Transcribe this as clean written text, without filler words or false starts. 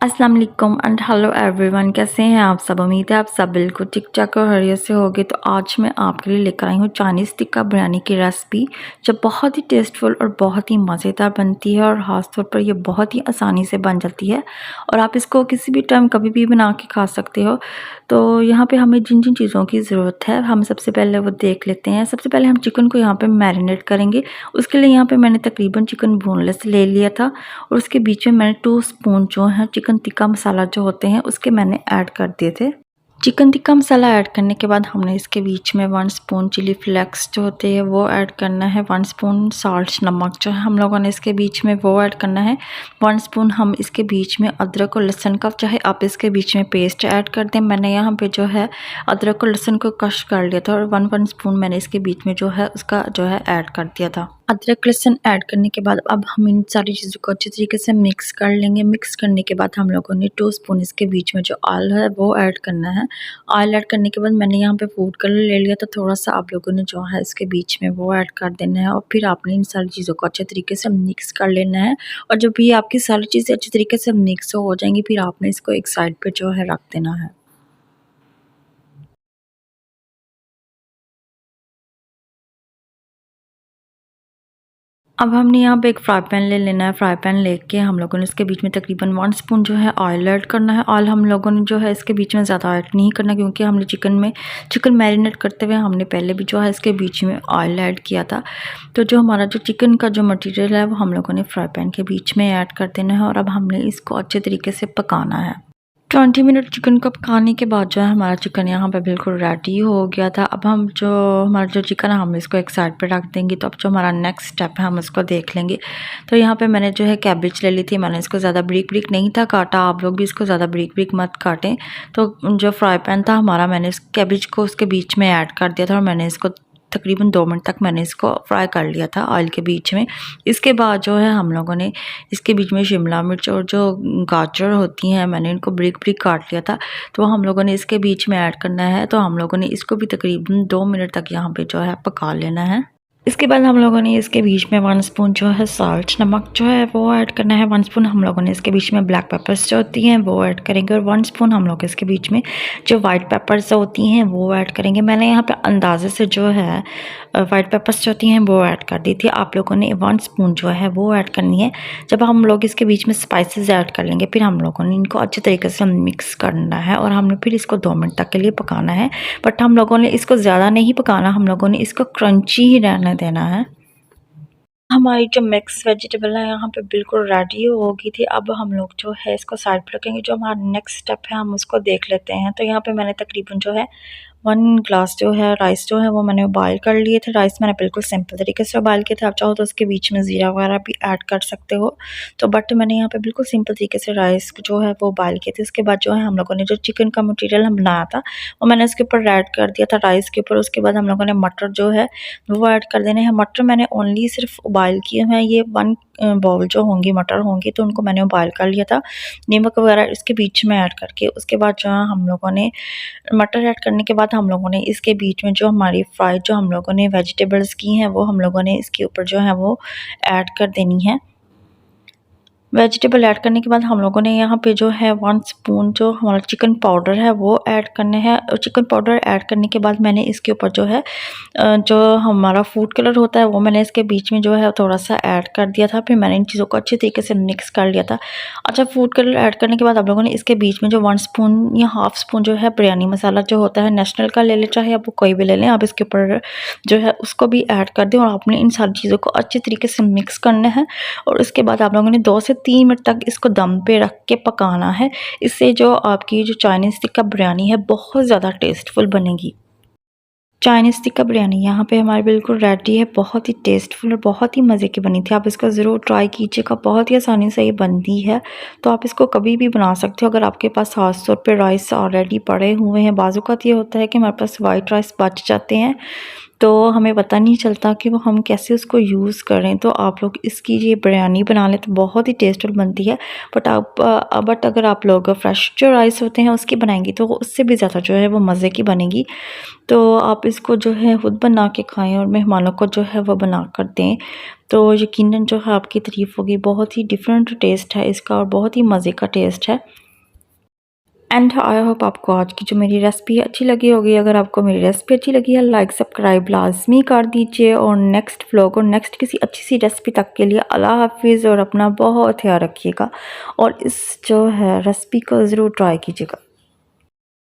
अस्सलाम वालेकुम and hello everyone. कैसे हैं आप सब? उम्मीद है आप सब बिल्कुल ठीक ठाक और खैरियत से होगे। तो आज मैं आपके लिए लेकर आई हूँ चाइनीज़ टिक्का बिरयानी की रेसिपी, जो बहुत ही टेस्टफुल और बहुत ही मज़ेदार बनती है और ख़ास तौर पर ये बहुत ही आसानी से बन जाती है और आप इसको किसी भी टाइम कभी भी बना के खा सकते हो। तो यहाँ पे हमें जिन जिन चीज़ों की ज़रूरत है हम सबसे पहले वो देख लेते हैं। सबसे पहले हम चिकन को यहाँ पे मैरिनेट करेंगे। उसके लिए यहाँ पे मैंने तकरीबन चिकन बोनलेस ले लिया था और उसके बीच में मैंने 2 स्पून जो है चिकन टिक्का मसाला जो होते हैं उसके मैंने ऐड कर दिए थे। चिकन टिक्का मसाला ऐड करने के बाद हमने इसके बीच में 1 स्पून चिली फ्लेक्स जो होते हैं वो ऐड करना है। 1 स्पून साल्ट नमक जो है हम लोगों ने इसके बीच में वो ऐड करना है। 1 स्पून हम इसके बीच में अदरक और लहसुन का चाहे आप इसके बीच में पेस्ट ऐड कर दें। मैंने यहाँ पे जो है अदरक और लहसुन को क्रश कर लिया था और 1 स्पून मैंने इसके बीच में जो है उसका जो है ऐड कर दिया था। अदरक लहसुन ऐड करने के बाद अब हम इन सारी चीज़ों को अच्छी तरीके से मिक्स कर लेंगे। मिक्स करने के बाद हम लोगों ने 2 स्पून इसके बीच में जो ऑयल है वो ऐड करना है। ऑयल ऐड करने के बाद मैंने यहाँ पे फूड कलर ले लिया था थोड़ा सा, आप लोगों ने जो है इसके बीच में वो ऐड कर देना है और फिर आपने इन सारी चीज़ों को अच्छे तरीके से मिक्स कर लेना है। और जब भी आपकी सारी चीज़ें अच्छी तरीके से मिक्स हो जाएंगी फिर आपने इसको एक साइड पे जो है रख देना है। अब हमने यहाँ पे एक फ्राई पैन ले लेना है। फ्राई पैन लेके हम लोगों ने इसके बीच में तकरीबन 1 स्पून जो है ऑयल ऐड करना है। ऑयल हम लोगों ने जो है इसके बीच में ज़्यादा ऐड नहीं करना क्योंकि हमने चिकन मैरिनेट करते हुए हमने पहले भी जो है इसके बीच में ऑयल ऐड किया था। तो जो हमारा जो चिकन का जो मटेरियल है वो हम लोगों ने फ्राई पैन के बीच में ऐड कर देना है और अब हमने इसको अच्छे तरीके से पकाना है। 20 मिनट चिकन को पकाने के बाद जो है हमारा चिकन यहाँ पे बिल्कुल रेडी हो गया था। अब हम जो हमारा जो चिकन है हम इसको एक साइड पे रख देंगे। तो अब जो हमारा नेक्स्ट स्टेप है हम इसको देख लेंगे। तो यहाँ पे मैंने जो है कैबेज ले ली थी। मैंने इसको ज़्यादा ब्रीक ब्रीक नहीं था काटा, आप लोग भी इसको ज़्यादा ब्रीक ब्रीक मत काटें। तो जो फ्राई पैन था हमारा, मैंने इस कैबेज को उसके बीच में ऐड कर दिया था और मैंने इसको तकरीबन 2 मिनट तक मैंने इसको फ्राई कर लिया था ऑयल के बीच में। इसके बाद जो है हम लोगों ने इसके बीच में शिमला मिर्च और जो गाजर होती हैं मैंने इनको ब्रिक ब्रिक काट लिया था, तो हम लोगों ने इसके बीच में ऐड करना है। तो हम लोगों ने इसको भी तकरीबन 2 मिनट तक यहाँ पे जो है पका लेना है। इसके बाद हम लोगों ने इसके बीच में 1 स्पून जो है साल्ट नमक जो है वो ऐड करना है। 1 स्पून हम लोगों ने इसके बीच में ब्लैक पेपर्स जो होती हैं वो ऐड करेंगे और 1 स्पून हम लोग इसके बीच में जो वाइट पेपर्स होती हैं वो ऐड करेंगे। मैंने यहाँ पे अंदाजे से जो है वाइट पेपर्स जो होती हैं वो ऐड कर दी थी। आप लोगों ने 1 स्पून जो है वो ऐड करनी है। जब हम लोग इसके बीच में स्पाइसेस ऐड कर लेंगे फिर हम लोगों ने इनको अच्छे तरीके से मिक्स करना है और हमने फिर इसको 2 मिनट तक के लिए पकाना है। बट हम लोगों ने इसको ज़्यादा नहीं पकाना, हम लोगों ने इसको क्रंची ही रहने देना है। हमारी जो मिक्स वेजिटेबल है यहाँ पे बिल्कुल रेडी हो गई थी। अब हम लोग जो है इसको साइड पर रखेंगे। जो हमारा नेक्स्ट स्टेप है हम उसको देख लेते हैं। तो यहाँ पे मैंने तकरीबन जो है 1 ग्लास जो है राइस जो है वो मैंने बॉयल कर लिए थे। राइस मैंने बिल्कुल सिंपल तरीके से बॉयल किए थे। आप चाहो तो उसके बीच में ज़ीरा वगैरह भी ऐड कर सकते हो। तो बट मैंने यहाँ पे बिल्कुल सिंपल तरीके से राइस जो है वो बॉयल किए थे। उसके बाद जो है हम लोगों ने जो चिकन का मटेरियल हम बनाया था वो मैंने उसके ऊपर ऐड कर दिया था राइस के ऊपर। उसके बाद हम लोगों ने मटर जो है वो ऐड कर देने हैं। मटर मैंने ओनली सिर्फ बॉयल किए हुए हैं। ये 1 बाउल जो होंगी मटर होंगी तो उनको मैंने बॉयल कर लिया था नमक वगैरह इसके बीच में ऐड करके। उसके बाद जो है हम लोगों ने मटर ऐड करने के बाद हम लोगों ने इसके बीच में जो हमारी फ्राई जो हम लोगों ने वेजिटेबल्स की हैं वो हम लोगों ने इसके ऊपर जो है वो ऐड कर देनी है। वेजिटेबल ऐड करने के बाद हम लोगों ने यहाँ पे जो है 1 स्पून जो हमारा चिकन पाउडर है वो ऐड करना है। और चिकन पाउडर ऐड करने के बाद मैंने इसके ऊपर जो है जो हमारा फूड कलर होता है वो मैंने इसके बीच में जो है थोड़ा सा ऐड कर दिया था। फिर मैंने इन चीज़ों को अच्छे तरीके से मिक्स कर लिया था। अच्छा, फूड कलर ऐड करने के बाद आप लोगों ने इसके बीच में जो 1 स्पून या हाफ स्पून जो है बिरयानी मसाला जो होता है नेशनल का ले लें, चाहे आप कोई भी ले लें, आप इसके ऊपर जो है उसको भी ऐड कर दें और आपने इन सारी चीज़ों को अच्छे तरीके से मिक्स करना है। और उसके बाद आप लोगों ने 2 से 3 मिनट तक इसको दम पे रख के पकाना है। इससे जो आपकी जो चाइनीज़ टिक्का बिरयानी है बहुत ज़्यादा टेस्टफुल बनेगी। चाइनीज़ टिक्का बिरयानी यहाँ पे हमारी बिल्कुल रेडी है। बहुत ही टेस्टफुल और बहुत ही मज़े की बनी थी। आप इसको ज़रूर ट्राई कीजिएगा, बहुत ही आसानी से ये बनती है। तो आप इसको कभी भी बना सकते हो अगर आपके पास ख़ास तौर पे राइस ऑलरेडी पड़े हुए हैं। बाज़ औक़ात ये होता है कि हमारे पास वाइट राइस बच जाते हैं तो हमें पता नहीं चलता कि वो हम कैसे उसको यूज़ करें। तो आप लोग इसकी ये बिरयानी बना लें तो बहुत ही टेस्टफुल बनती है। बट अगर आप लोग फ्रेश जो राइस होते हैं उसकी बनाएंगी तो उससे भी ज़्यादा जो है वो मज़े की बनेगी। तो आप इसको जो है खुद बना के खाएं और मेहमानों को जो है वो बना कर दें, तो यकीनन जो है आपकी तारीफ़ होगी। बहुत ही डिफरेंट टेस्ट है इसका और बहुत ही मज़े का टेस्ट है। एंड आई होप आपको आज की जो मेरी रेसिपी अच्छी लगी होगी। अगर आपको मेरी रेसिपी अच्छी लगी है लाइक सब्सक्राइब लाजमी कर दीजिए और नेक्स्ट व्लॉग और नेक्स्ट किसी अच्छी सी रेसिपी तक के लिए अल्लाह हाफिज़ और अपना बहुत ख्याल रखिएगा और इस जो है रेसिपी को ज़रूर ट्राई कीजिएगा।